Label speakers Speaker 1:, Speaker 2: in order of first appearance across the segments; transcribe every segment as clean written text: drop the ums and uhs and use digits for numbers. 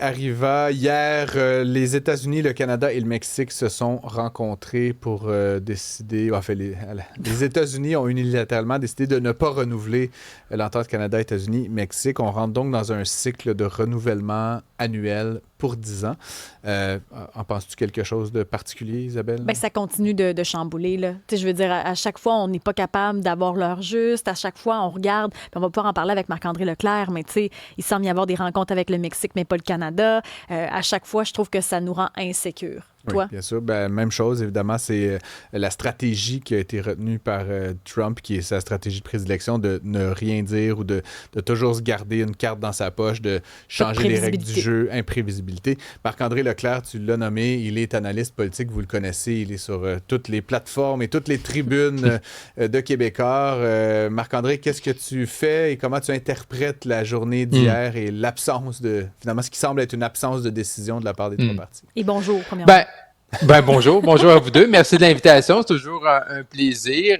Speaker 1: Arriva hier, les États-Unis, le Canada et le Mexique se sont rencontrés pour décider. Enfin, les États-Unis ont unilatéralement décidé de ne pas renouveler l'entente Canada-États-Unis-Mexique. On rentre donc dans un cycle de renouvellement annuel pour 10 ans. En penses-tu quelque chose de particulier, Isabelle?
Speaker 2: Ben, ça continue de chambouler, là. Tu sais, je veux dire, à chaque fois, on n'est pas capable d'avoir l'heure juste. À chaque fois, on regarde. Puis on va pouvoir en parler avec Marc-André Leclerc, mais tu sais, il semble y avoir des rencontres avec le Mexique, mais pas le Canada. À chaque fois, je trouve que ça nous rend insécures.
Speaker 1: Oui,
Speaker 2: Toi?
Speaker 1: bien sûr. Ben, même chose, évidemment, c'est la stratégie qui a été retenue par Trump, qui est sa stratégie de prédilection, de ne rien dire ou de toujours se garder une carte dans sa poche, de changer les règles du jeu, imprévisibilité. Marc-André Leclerc, tu l'as nommé, il est analyste politique, vous le connaissez, il est sur toutes les plateformes et toutes les tribunes de Québécois. Marc-André, qu'est-ce que tu fais et comment tu interprètes la journée d'hier et l'absence finalement, ce qui semble être une absence de décision de la part des trois partis?
Speaker 2: Et bonjour, premièrement.
Speaker 3: Bonjour à vous deux. Merci de l'invitation. C'est toujours un plaisir.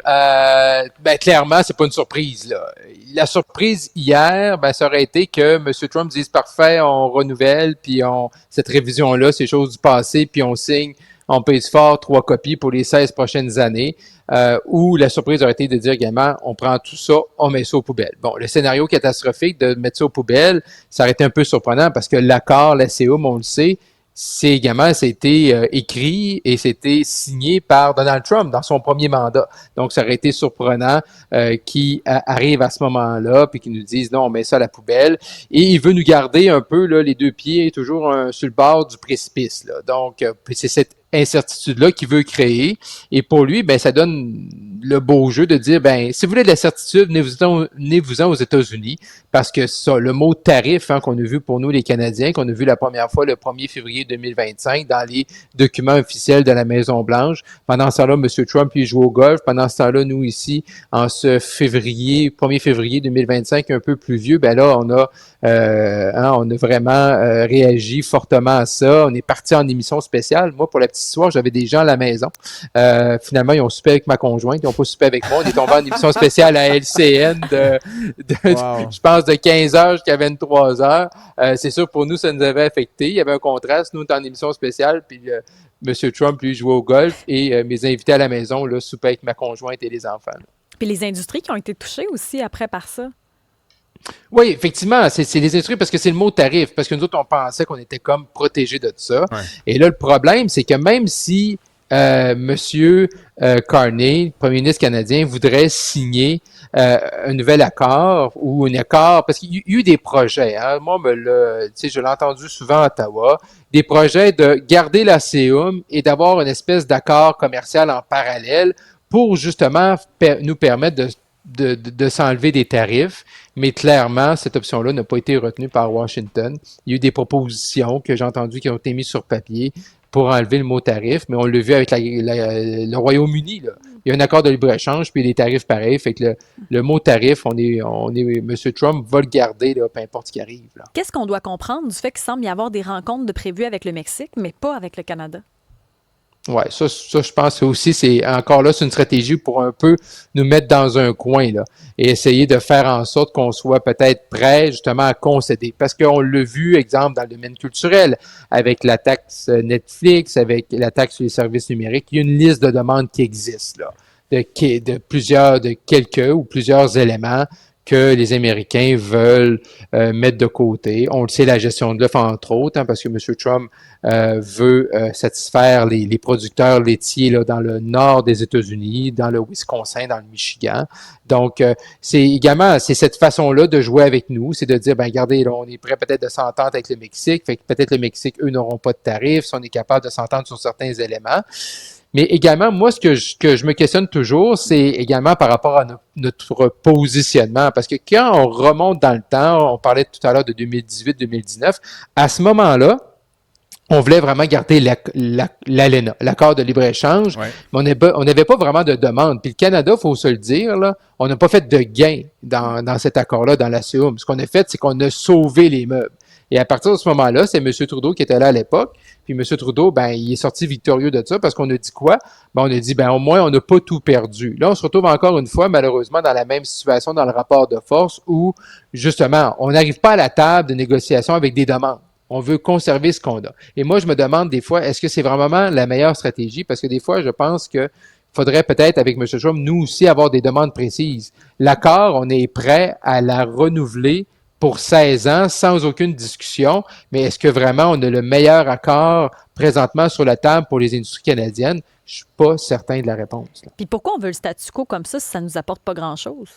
Speaker 3: Clairement, c'est pas une surprise, là. La surprise hier, ça aurait été que M. Trump dise parfait, on renouvelle, puis cette révision-là, c'est chose du passé, puis on signe, on pèse fort 3 copies pour les 16 prochaines années. Ou la surprise aurait été de dire également, on prend tout ça, on met ça aux poubelles. Bon, le scénario catastrophique de mettre ça aux poubelles, ça aurait été un peu surprenant parce que l'accord, la CEUM, on le sait, c'était écrit et c'était signé par Donald Trump dans son premier mandat. Donc, ça aurait été surprenant qu'il arrive à ce moment-là puis qu'il nous dise non, on met ça à la poubelle. Et il veut nous garder un peu là, les deux pieds toujours sur le bord du précipice. Là. Donc, c'est cette incertitude-là qu'il veut créer. Et pour lui, ça donne le beau jeu de dire, si vous voulez de la certitude, venez-vous-en aux États-Unis, parce que ça, le mot tarif qu'on a vu pour nous les Canadiens, qu'on a vu la première fois le 1er février 2025 dans les documents officiels de la Maison-Blanche. Pendant ce temps-là, M. Trump, il joue au golf. Pendant ce temps-là, nous ici, en ce 1er février 2025, un peu plus vieux, là, on a vraiment réagi fortement à ça. On est parti en émission spéciale. Moi, pour la petite histoire, j'avais des gens à la maison. Finalement, ils ont soupé avec ma conjointe. Ils n'ont pas soupé avec moi. On est tombé en émission spéciale à LCN
Speaker 1: Wow.
Speaker 3: je pense, de 15 heures jusqu'à 23 heures. C'est sûr, pour nous, ça nous avait affecté. Il y avait un contraste. Nous, on était en émission spéciale, puis M. Trump, lui, jouait au golf et mes invités à la maison, là, soupaient avec ma conjointe et les enfants. Là.
Speaker 2: Puis les industries qui ont été touchées aussi après par ça.
Speaker 3: Oui, effectivement, c'est les industries parce que c'est le mot tarif, parce que nous autres, on pensait qu'on était comme protégés de ça. Ouais. Et là, le problème, c'est que même si Monsieur Carney, premier ministre canadien, voudrait signer un nouvel accord ou un accord, parce qu'il y a eu des projets, moi, je l'ai entendu souvent à Ottawa, des projets de garder la CEUM et d'avoir une espèce d'accord commercial en parallèle pour justement nous permettre de s'enlever des tarifs, mais clairement, cette option-là n'a pas été retenue par Washington. Il y a eu des propositions que j'ai entendues qui ont été mises sur papier pour enlever le mot tarif, mais on l'a vu avec le Royaume-Uni, là. Il y a un accord de libre-échange, puis les tarifs pareils, fait que le mot tarif, M. Trump va le garder, là, peu importe ce qui arrive. Là.
Speaker 2: Qu'est-ce qu'on doit comprendre du fait qu'il semble y avoir des rencontres de prévues avec le Mexique, mais pas avec le Canada?
Speaker 3: Oui, ça, je pense que aussi, c'est une stratégie pour un peu nous mettre dans un coin là et essayer de faire en sorte qu'on soit peut-être prêt justement à concéder. Parce qu'on l'a vu, exemple, dans le domaine culturel, avec la taxe Netflix, avec la taxe sur les services numériques, il y a une liste de demandes qui existe là, de plusieurs éléments que les Américains veulent mettre de côté. On le sait, la gestion de l'œuf, entre autres, parce que M. Trump veut satisfaire les producteurs laitiers là, dans le nord des États-Unis, dans le Wisconsin, dans le Michigan. Donc, c'est cette façon-là de jouer avec nous, c'est de dire, regardez, là, on est prêt peut-être de s'entendre avec le Mexique, fait que peut-être le Mexique, eux, n'auront pas de tarifs, si on est capable de s'entendre sur certains éléments. Mais également, moi, ce que je me questionne toujours, c'est également par rapport à notre positionnement. Parce que quand on remonte dans le temps, on parlait tout à l'heure de 2018-2019, à ce moment-là, on voulait vraiment garder l'ALENA, l'accord de libre-échange, ouais. Mais on n'avait pas vraiment de demande. Puis le Canada, il faut se le dire, là, on n'a pas fait de gain dans cet accord-là, dans la CEUM. Ce qu'on a fait, c'est qu'on a sauvé les meubles. Et à partir de ce moment-là, c'est M. Trudeau qui était là à l'époque. Puis M. Trudeau, il est sorti victorieux de ça parce qu'on a dit quoi? On a dit, au moins, on n'a pas tout perdu. Là, on se retrouve encore une fois, malheureusement, dans la même situation dans le rapport de force où, justement, on n'arrive pas à la table de négociation avec des demandes. On veut conserver ce qu'on a. Et moi, je me demande des fois, est-ce que c'est vraiment la meilleure stratégie? Parce que des fois, je pense que faudrait peut-être, avec M. Trump, nous aussi avoir des demandes précises. L'accord, on est prêt à la renouveler pour 16 ans sans aucune discussion, mais est-ce que vraiment on a le meilleur accord présentement sur la table pour les industries canadiennes? Je suis pas certain de la réponse.
Speaker 2: Puis pourquoi on veut le statu quo comme ça si ça nous apporte pas grand-chose?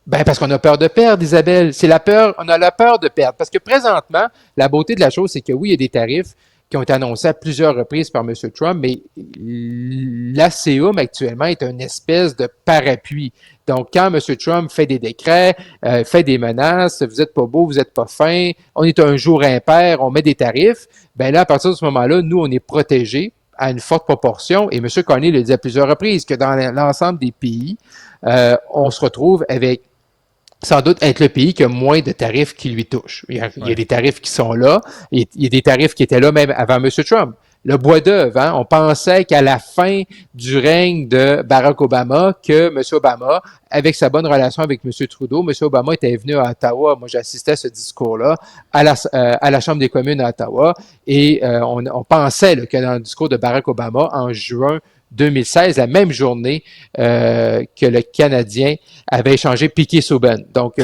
Speaker 3: Ben parce qu'on a peur de perdre, Isabelle. C'est la peur, on a la peur de perdre. Parce que présentement, la beauté de la chose, c'est que oui, il y a des tarifs qui ont été annoncés à plusieurs reprises par M. Trump, mais l'ACUM actuellement est une espèce de parapluie. Donc, quand M. Trump fait des décrets, fait des menaces, vous êtes pas beau, vous êtes pas fin, on est un jour impair, on met des tarifs, ben là, à partir de ce moment-là, nous, on est protégés à une forte proportion. Et M. Carney le dit à plusieurs reprises, que dans l'ensemble des pays, on se retrouve avec sans doute être le pays qui a moins de tarifs qui lui touchent. Il y a des tarifs qui sont là, il y a des tarifs qui étaient là même avant M. Trump. Le bois d'œuvre, hein, on pensait qu'à la fin du règne de Barack Obama, que M. Obama, avec sa bonne relation avec M. Trudeau, M. Obama était venu à Ottawa, moi j'assistais à ce discours-là, à la Chambre des communes à Ottawa, et on pensait là, que dans le discours de Barack Obama, en juin 2016, la même journée que le Canadien avait échangé Piquet-Souban. Donc,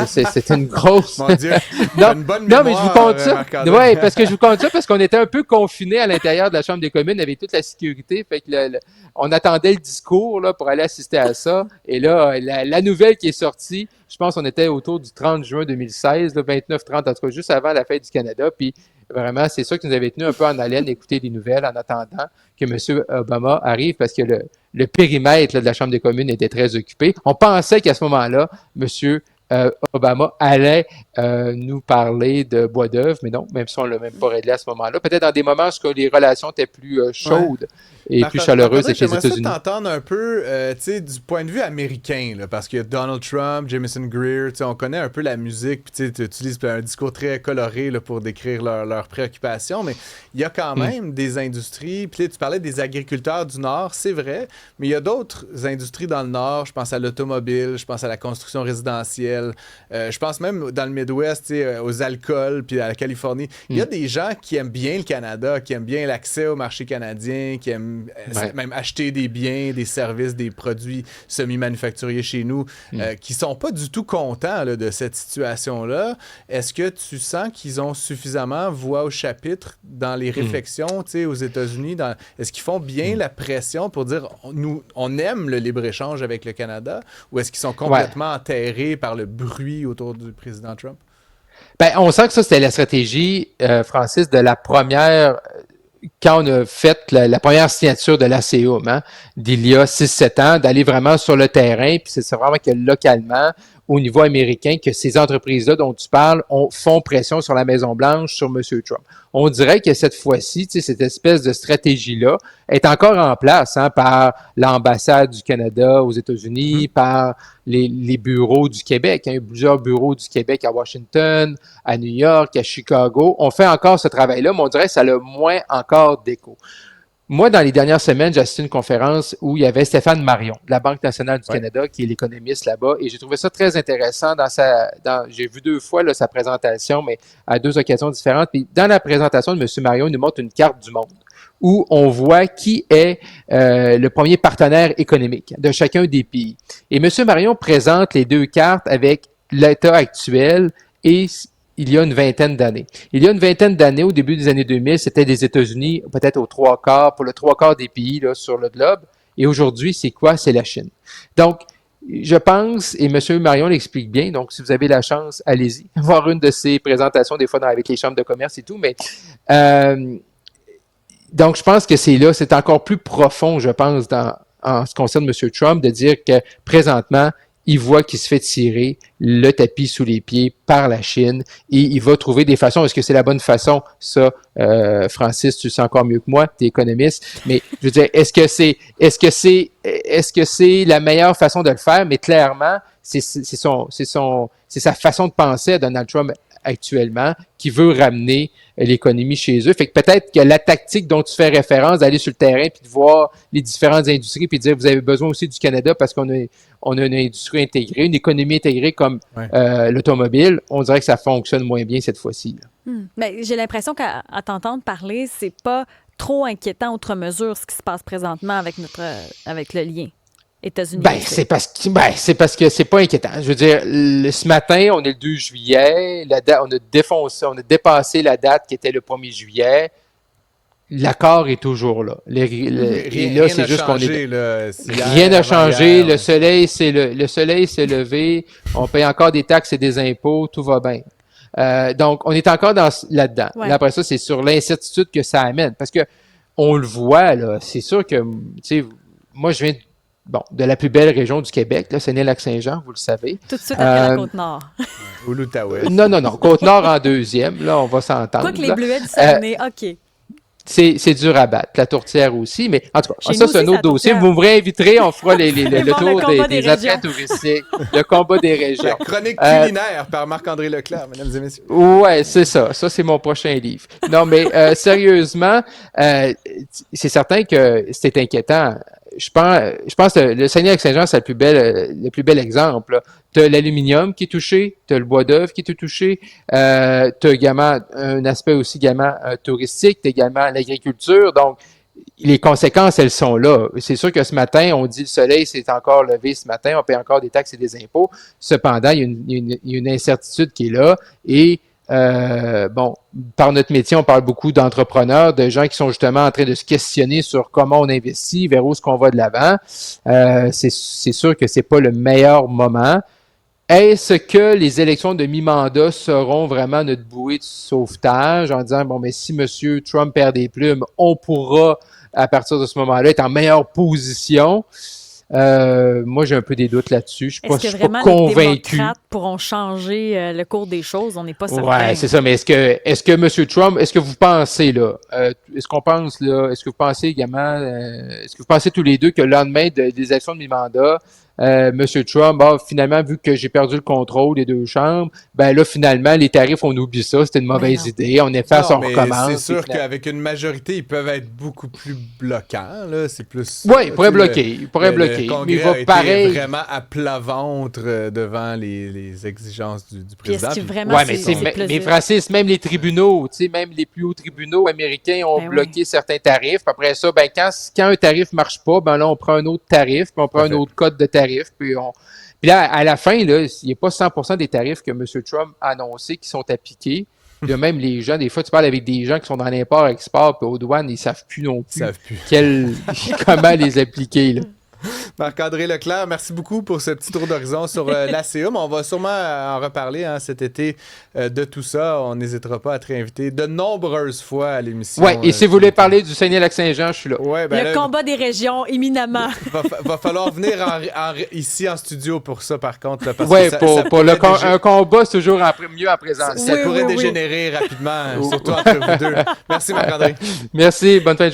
Speaker 3: c'était une grosse...
Speaker 1: Mon Dieu,
Speaker 3: non,
Speaker 1: une bonne mémoire,
Speaker 3: mais je vous compte ça. Oui, parce que je vous compte ça parce qu'on était un peu confinés à l'intérieur de la Chambre des communes avec toute la sécurité. Fait que on attendait le discours là, pour aller assister à ça. Et là, la nouvelle qui est sortie, je pense qu'on était autour du 30 juin 2016, le 29-30, en tout cas, juste avant la fête du Canada. Puis, vraiment, c'est ça qui nous avait tenu un peu en haleine d'écouter les nouvelles en attendant que M. Obama arrive parce que le périmètre là, de la Chambre des communes était très occupé. On pensait qu'à ce moment-là, M. Obama allait nous parler de bois d'œuvre, mais non, même si on ne l'a même pas réglé à ce moment-là. Peut-être dans des moments où les relations étaient plus chaudes et plus chaleureuses avec les États-Unis.
Speaker 1: J'aimerais ça t'entendre un peu du point de vue américain, là, parce que Donald Trump, Jameson Greer, on connaît un peu la musique, puis tu utilises un discours très coloré là, pour décrire leurs préoccupations, mais il y a quand même des industries, puis tu parlais des agriculteurs du Nord, c'est vrai, mais il y a d'autres industries dans le Nord, je pense à l'automobile, je pense à la construction résidentielle, je pense même dans le Midwest, aux alcools, puis à la Californie. Il y a des gens qui aiment bien le Canada, qui aiment bien l'accès au marché canadien, qui aiment même acheter des biens, des services, des produits semi-manufacturiers chez nous, qui sont pas du tout contents là, de cette situation-là. Est-ce que tu sens qu'ils ont suffisamment voix au chapitre dans les réflexions aux États-Unis? Est-ce qu'ils font bien la pression pour dire nous, on aime le libre-échange avec le Canada, ou est-ce qu'ils sont complètement enterrés par le bruit autour du président Trump?
Speaker 3: Ben, on sent que ça, c'était la stratégie, Francis, de la première, quand on a fait la première signature de l'ACUM, hein, d'il y a 6-7 ans, d'aller vraiment sur le terrain, puis c'est vraiment que localement, au niveau américain, que ces entreprises-là dont tu parles font pression sur la Maison-Blanche, sur M. Trump. On dirait que cette fois-ci, cette espèce de stratégie-là est encore en place par l'ambassade du Canada aux États-Unis, par les bureaux du Québec. Il y a plusieurs bureaux du Québec à Washington, à New York, à Chicago. On fait encore ce travail-là, mais on dirait que ça a moins encore d'écho. Moi, dans les dernières semaines, j'ai assisté à une conférence où il y avait Stéphane Marion, de la Banque nationale du Canada, qui est l'économiste là-bas, et j'ai trouvé ça très intéressant j'ai vu 2 fois là, sa présentation, mais à 2 occasions différentes. Puis dans la présentation de M. Marion, il nous montre une carte du monde où on voit qui est le premier partenaire économique de chacun des pays. Et M. Marion présente les 2 cartes avec l'état actuel et il y a une vingtaine d'années. Il y a une vingtaine d'années, au début des années 2000, c'était les États-Unis, peut-être pour le 3/4 des pays là, sur le globe. Et aujourd'hui, c'est quoi? C'est la Chine. Donc, je pense, et M. Marion l'explique bien, donc si vous avez la chance, allez-y, voir une de ses présentations, des fois avec les chambres de commerce et tout, mais donc je pense que c'est encore plus profond, je pense, en ce qui concerne M. Trump, de dire que présentement, il voit qu'il se fait tirer le tapis sous les pieds par la Chine et il va trouver des façons. Est-ce que c'est la bonne façon? Ça, Francis, tu sais encore mieux que moi, tu es économiste. Mais je veux dire, est-ce que c'est la meilleure façon de le faire? Mais clairement, c'est sa façon de penser à Donald Trump actuellement, qui veut ramener l'économie chez eux. Fait que peut-être que la tactique dont tu fais référence, d'aller sur le terrain puis de voir les différentes industries puis de dire vous avez besoin aussi du Canada parce qu'on a une industrie intégrée, une économie intégrée comme l'automobile, on dirait que ça fonctionne moins bien cette fois-ci.
Speaker 2: Mais j'ai l'impression qu'à t'entendre parler, c'est pas trop inquiétant outre mesure ce qui se passe présentement avec le lien États-Unis.
Speaker 3: C'est parce que c'est pas inquiétant. Je veux dire, ce matin, on est le 2 juillet, on a dépassé la date qui était le 1er juillet. L'accord est toujours là.
Speaker 1: Rien
Speaker 3: c'est juste qu'on est.
Speaker 1: Rien
Speaker 3: n'a changé. Le soleil s'est levé. On paye encore des taxes et des impôts. Tout va bien. Donc, on est encore là-dedans.
Speaker 2: Ouais.
Speaker 3: Là, après ça, c'est sur l'incertitude que ça amène. Parce que on le voit, là, c'est sûr que, tu sais, moi, je viens de la plus belle région du Québec, là, Saguenay-Lac-Saint-Jean, vous le savez.
Speaker 2: Tout de suite après la Côte-Nord.
Speaker 1: Ou l'Outaouais.
Speaker 3: Non. Côte-Nord en deuxième, là, on va s'entendre.
Speaker 2: Quoi que les Bleuets du Saguenay, OK.
Speaker 3: C'est dur à battre. La tourtière aussi, mais en tout cas, ça, c'est un autre dossier.
Speaker 2: Tourtière.
Speaker 3: Vous me réinviterez, on fera le tour des attraits
Speaker 2: régions.
Speaker 3: touristiques, le combat des régions.
Speaker 1: La chronique culinaire par Marc-André Leclerc, mesdames et messieurs.
Speaker 3: Ouais, c'est ça. Ça, c'est mon prochain livre. Non, mais sérieusement, c'est certain que c'est inquiétant. Je pense que le Saguenay-Lac-Saint-Jean, c'est le plus bel exemple. Tu as l'aluminium qui est touché, tu as le bois d'œuvre qui est touché, tu as également un aspect aussi également touristique, tu as également l'agriculture. Donc, les conséquences, elles sont là. C'est sûr que ce matin, on dit le soleil s'est encore levé ce matin, on paye encore des taxes et des impôts. Cependant, il y a une incertitude qui est là et par notre métier, on parle beaucoup d'entrepreneurs, de gens qui sont justement en train de se questionner sur comment on investit, vers où est-ce qu'on va de l'avant. C'est sûr que c'est pas le meilleur moment. Est-ce que les élections de mi-mandat seront vraiment notre bouée de sauvetage en disant, mais si M. Trump perd des plumes, on pourra, à partir de ce moment-là, être en meilleure position? Moi, j'ai un peu des doutes là-dessus. Je suis pas convaincu.
Speaker 2: Les démocrates pourront changer le cours des choses? On n'est pas certain.
Speaker 3: Ouais, c'est ça. Mais est-ce que M. Trump, est-ce que vous pensez, là, est-ce que vous pensez également, est-ce que vous pensez tous les deux que le lendemain des élections de mi-mandat, M. Trump, finalement, vu que j'ai perdu le contrôle des deux chambres, là, finalement, les tarifs, on oublie ça, c'était une mauvaise idée, on efface, on recommence.
Speaker 1: C'est sûr qu'avec une majorité, ils peuvent être beaucoup plus bloquants, là, c'est plus...
Speaker 3: Oui, ils pourraient bloquer,
Speaker 1: mais il va pareil... vraiment à plat ventre devant les exigences du président.
Speaker 3: Mais Francis, même les tribunaux, tu sais, même les plus hauts tribunaux américains ont bloqué certains tarifs, puis après ça, quand un tarif marche pas, là, on prend un autre tarif, puis on prend un autre code de tarif. Puis là, à la fin, là, il n'y a pas 100% des tarifs que M. Trump a annoncés qui sont appliqués. Puis même les gens, des fois, tu parles avec des gens qui sont dans l'import-export, puis aux douanes, ils ne savent plus non plus comment les appliquer. Là.
Speaker 1: Marc-André Leclerc, merci beaucoup pour ce petit tour d'horizon sur l'ACA. On va sûrement en reparler cet été de tout ça. On n'hésitera pas à te réinviter de nombreuses fois à l'émission.
Speaker 3: Oui, et si vous voulez parler du Saguenay-Lac-Saint-Jean, je suis là.
Speaker 2: Le combat des régions, éminemment.
Speaker 1: Va falloir venir ici en studio pour ça, par contre.
Speaker 3: Oui, un combat, c'est toujours mieux en présence.
Speaker 1: Ça pourrait dégénérer rapidement, surtout entre vous deux. Merci, Marc-André.
Speaker 3: Merci, bonne fin de journée.